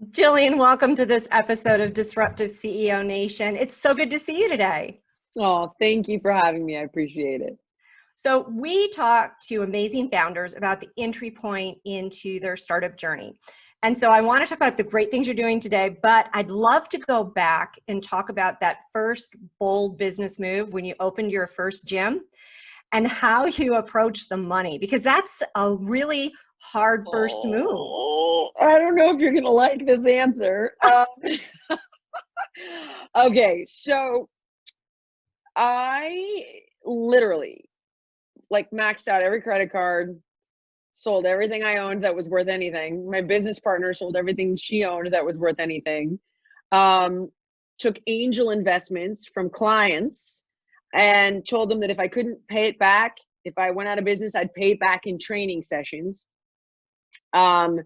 Jillian, welcome to this episode of Disruptive CEO Nation. It's so good to see you today. Oh, thank you for having me. I appreciate it. So we talk to amazing founders about the entry point into their startup journey. And so I want to talk about the great things you're doing today, but I'd love to go back and talk about that first bold business move when you opened your first gym and how you approached the money, because that's a really hard first move. Oh, I don't know if you're going to like this answer. Okay, so I literally maxed out every credit card, sold everything I owned that was worth anything. My business partner sold everything she owned that was worth anything. Um, Took angel investments from clients and told them that if I couldn't pay it back, if I went out of business, I'd pay it back in training sessions. Um,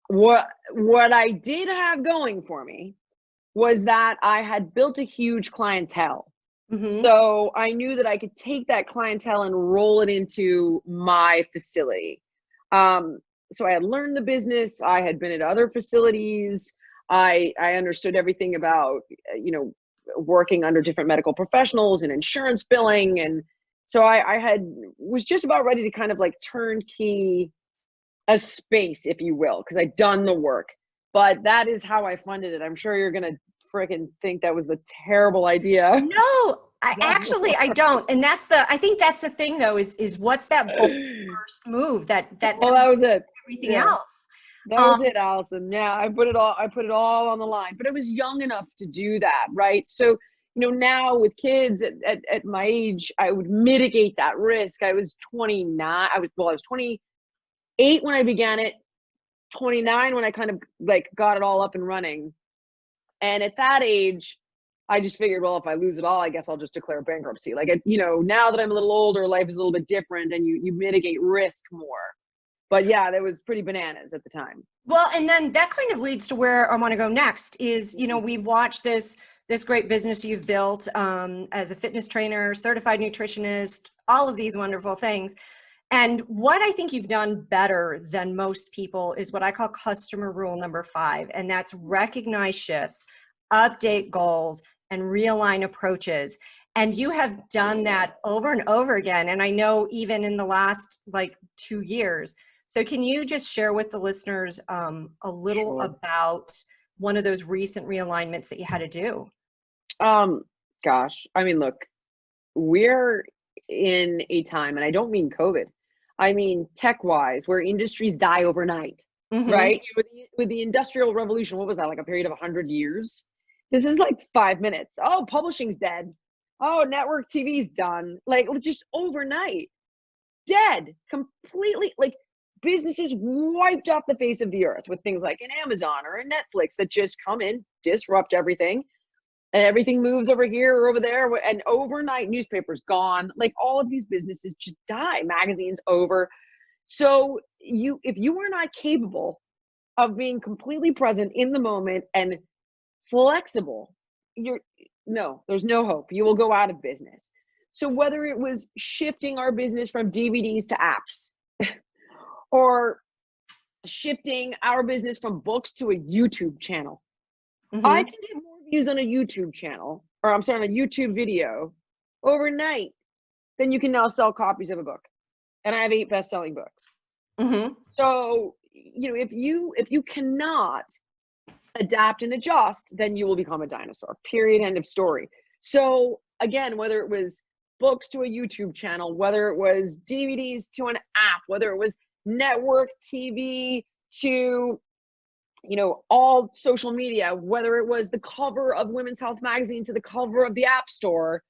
what I did have going for me was that I had built a huge clientele. Mm-hmm. So I knew that I could take that clientele and roll it into my facility. So I had learned the business. I had been at other facilities. I understood everything about, working under different medical professionals and insurance billing. And so was just about ready to kind of like turnkey a space, if you will, because I'd done the work. But that is how I funded it. I'm sure you're going to freaking think that was the terrible idea. No, I don't. And I think that's the thing though, is what's that bold first move that Well, that was it. everything Yeah, else. that was it, Allison. Yeah, I put it all on the line, but I was young enough to do that, right? So, now with kids at my age, I would mitigate that risk. I was 29. I was 28 when I began it, 29 when I kind of like got it all up and running. And at that age, I just figured, well, if I lose it all, I guess I'll just declare bankruptcy. Now that I'm a little older, life is a little bit different and you mitigate risk more. But yeah, that was pretty bananas at the time. Well, and then that kind of leads to where I want to go next is, we've watched this great business you've built as a fitness trainer, certified nutritionist, all of these wonderful things. And what I think you've done better than most people is what I call customer rule number 5. And that's recognize shifts, update goals, and realign approaches. And you have done that over and over again. And I know even in the last 2 years. So can you just share with the listeners a little Sure. about one of those recent realignments that you had to do? Gosh, I mean, look, we're in a time, and I don't mean COVID, I mean tech-wise, where industries die overnight, Mm-hmm. right? With the Industrial Revolution, what was that, like a period of 100 years? This is like 5 minutes. Oh, publishing's dead. Oh, network TV's done. Like just overnight, dead, completely. Like businesses wiped off the face of the earth with things like an Amazon or a Netflix that just come in, disrupt everything, and everything moves over here or over there. And overnight, newspapers gone. Like all of these businesses just die. Magazines over. So if you are not capable of being completely present in the moment and flexible, there's no hope. You will go out of business. So whether it was shifting our business from DVDs to apps or shifting our business from books to a YouTube channel, Mm-hmm. I can get more views on a YouTube channel, or I'm sorry, on a YouTube video overnight than you can now sell copies of a book. And I have 8 best-selling books. Mm-hmm. So, if you cannot adapt and adjust, then you will become a dinosaur. Period. End of story. So again, whether it was books to a YouTube channel, whether it was DVDs to an app, whether it was network TV to all social media, whether it was the cover of Women's Health magazine to the cover of the App Store,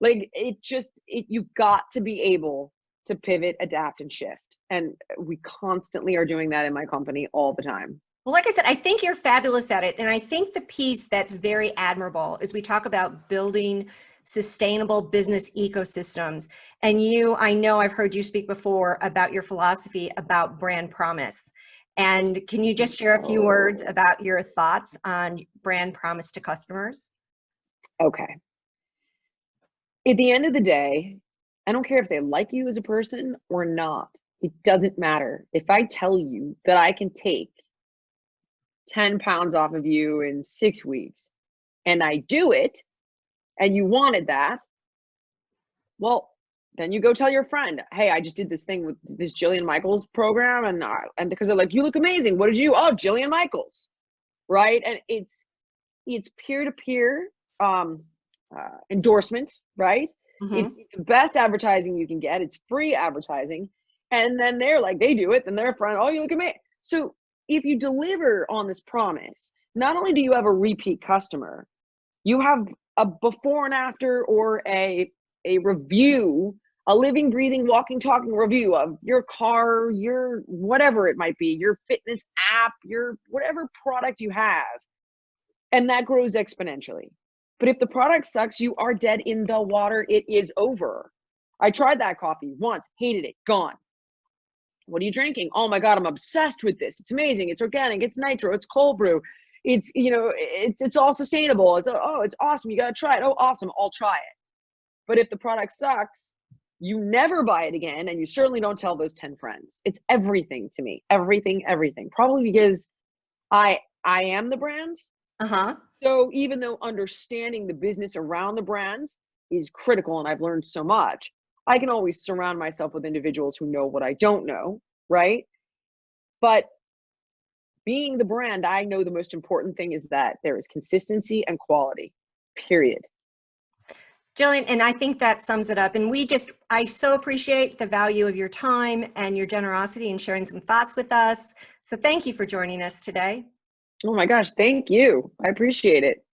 you've got to be able to pivot, adapt, and shift. And we constantly are doing that in my company all the time. Well, like I said, I think you're fabulous at it. And I think the piece that's very admirable is we talk about building sustainable business ecosystems. And I know I've heard you speak before about your philosophy about brand promise. And can you just share a few words about your thoughts on brand promise to customers? Okay. At the end of the day, I don't care if they like you as a person or not. It doesn't matter. If I tell you that I can take 10 pounds off of you in 6 weeks, and I do it, and you wanted that, well, then you go tell your friend, hey, I just did this thing with this Jillian Michaels program, and because they're like, you look amazing. What did you do? Oh, Jillian Michaels, right? And it's peer-to-peer endorsement, right? It's the best advertising you can get. It's free advertising. And then they're like, they do it, then their friend, oh, you look amazing. So if you deliver on this promise, not only do you have a repeat customer, you have a before and after, or a review, a living, breathing, walking, talking review of your car, your whatever it might be, your fitness app, your whatever product you have. And that grows exponentially. But if the product sucks, you are dead in the water. It is over. I tried that coffee once, hated it, gone. What are you drinking? Oh my God, I'm obsessed with this. It's amazing. It's organic. It's nitro. It's cold brew. It's, you know, it's all sustainable. It's, oh, it's awesome. You got to try it. Oh, awesome. I'll try it. But if the product sucks, you never buy it again. And you certainly don't tell those 10 friends. It's everything to me. Everything, everything. Probably because I am the brand. So even though understanding the business around the brand is critical, and I've learned so much, I can always surround myself with individuals who know what I don't know, right? But being the brand, I know the most important thing is that there is consistency and quality, period. Jillian, and I think that sums it up. And I so appreciate the value of your time and your generosity in sharing some thoughts with us. So thank you for joining us today. Oh my gosh, thank you. I appreciate it.